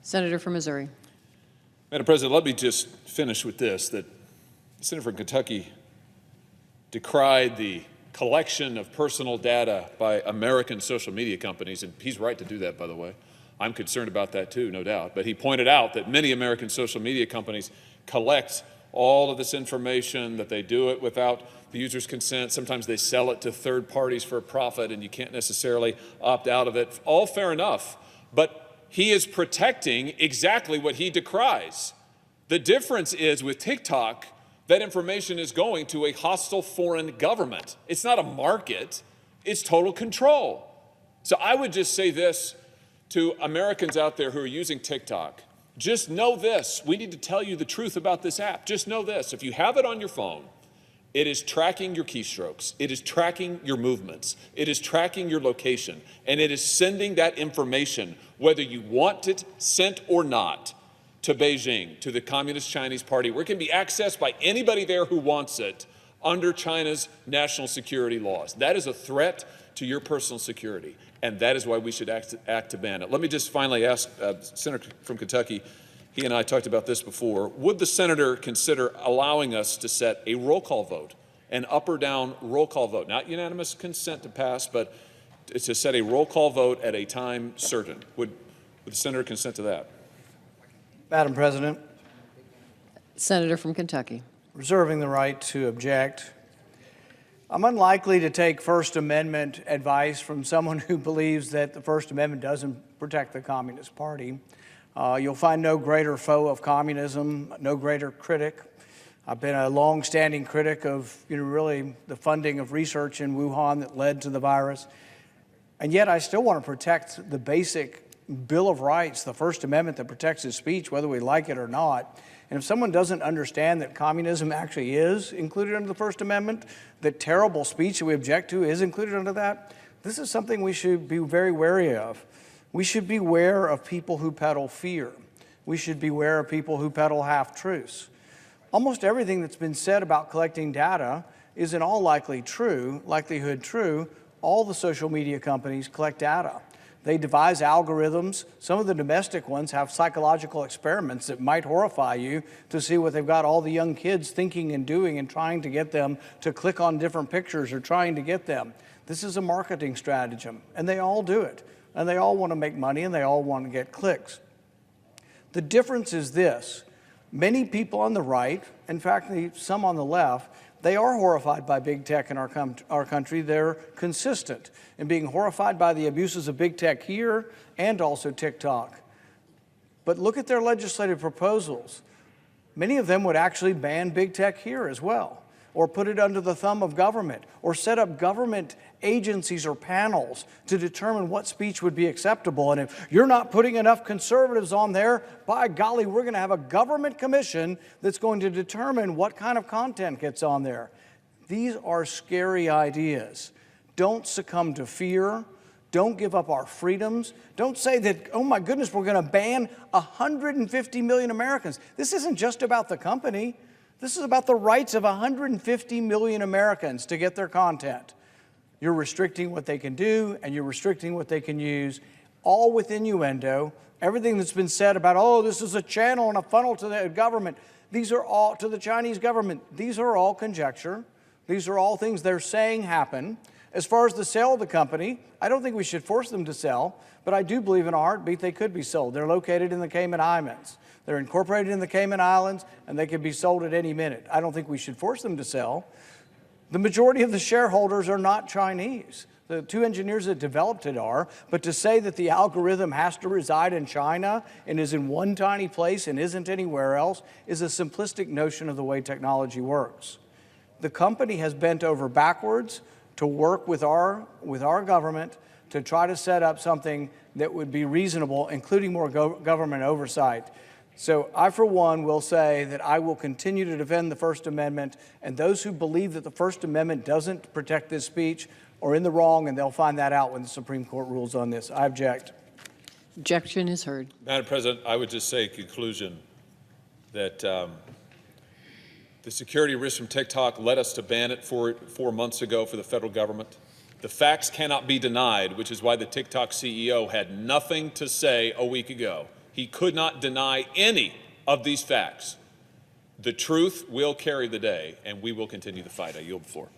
Senator from Missouri. Madam President, let me just finish with this, that the Senator from Kentucky decried the collection of personal data by American social media companies, and he's right to do that, by the way. I'm concerned about that too, no doubt. But he pointed out that many American social media companies collect all of this information, that they do it without the user's consent. Sometimes they sell it to third parties for a profit, and you can't necessarily opt out of it. All fair enough, but he is protecting exactly what he decries. The difference is with TikTok, that information is going to a hostile foreign government. It's not a market, it's total control. So I would just say this to Americans out there who are using TikTok. Just know this, we need to tell you the truth about this app. Just know this, if you have it on your phone, it is tracking your keystrokes, it is tracking your movements, it is tracking your location, and it is sending that information, whether you want it sent or not, to Beijing, to the Communist Chinese Party, where it can be accessed by anybody there who wants it under China's national security laws. That is a threat to your personal security, and that is why we should act to ban it. Let me just finally ask Senator from Kentucky, he and I talked about this before, would the senator consider allowing us to set a roll call vote, an up or down roll call vote, not unanimous consent to pass, but to set a roll call vote at a time certain? Would the senator consent to that? Madam President, Senator from Kentucky. reserving the right to object. I'm unlikely to take First Amendment advice from someone who believes that the First Amendment doesn't protect the Communist Party. You'll find no greater foe of communism, no greater critic. I've been a long-standing critic of, really the funding of research in Wuhan that led to the virus. And yet I still want to protect the basic Bill of Rights, the First Amendment that protects his speech, whether we like it or not. And if someone doesn't understand that communism actually is included under the First Amendment, that terrible speech that we object to is included under that, this is something we should be very wary of. We should beware of people who peddle fear. We should beware of people who peddle half-truths. Almost everything that's been said about collecting data is in all likelihood true. All the social media companies collect data. They devise algorithms. Some of the domestic ones have psychological experiments that might horrify you to see what they've got all the young kids thinking and doing and trying to get them to click on different pictures or trying to get them. This is a marketing stratagem, and they all do it. And they all want to make money, and they all want to get clicks. The difference is this. Many people on the right, in fact, some on the left, they are horrified by big tech in our country. They're consistent in being horrified by the abuses of big tech here and also TikTok. But look at their legislative proposals. Many of them would actually ban big tech here as well, or put it under the thumb of government, or set up government agencies or panels to determine what speech would be acceptable. And if you're not putting enough conservatives on there, by golly, we're going to have a government commission that's going to determine what kind of content gets on there. These are scary ideas. Don't succumb to fear. Don't give up our freedoms. Don't say that, oh my goodness, we're going to ban 150 million Americans. This isn't just about the company. This is about the rights of 150 million Americans to get their content. You're restricting what they can do, and you're restricting what they can use, all with innuendo. Everything that's been said about, oh, this is a channel and a funnel to the government, these are all to the Chinese government. These are all conjecture. These are all things they're saying happen. As far as the sale of the company, I don't think we should force them to sell, but I do believe in a heartbeat they could be sold. They're located in the Cayman Islands. They're incorporated in the Cayman Islands, and they could be sold at any minute. I don't think we should force them to sell. The majority of the shareholders are not Chinese. The two engineers that developed it are, but to say that the algorithm has to reside in China and is in one tiny place and isn't anywhere else is a simplistic notion of the way technology works. The company has bent over backwards to work with our government to try to set up something that would be reasonable, including more government oversight. So I, for one, will say that I will continue to defend the First Amendment, and those who believe that the First Amendment doesn't protect this speech are in the wrong, and they'll find that out when the Supreme Court rules on this. I object. Objection is heard. Madam President, I would just say in conclusion that the security risk from TikTok led us to ban it 4 months ago for the federal government. The facts cannot be denied, which is why the TikTok CEO had nothing to say a week ago. He could not deny any of these facts. The truth will carry the day, and we will continue the fight. I yield the floor.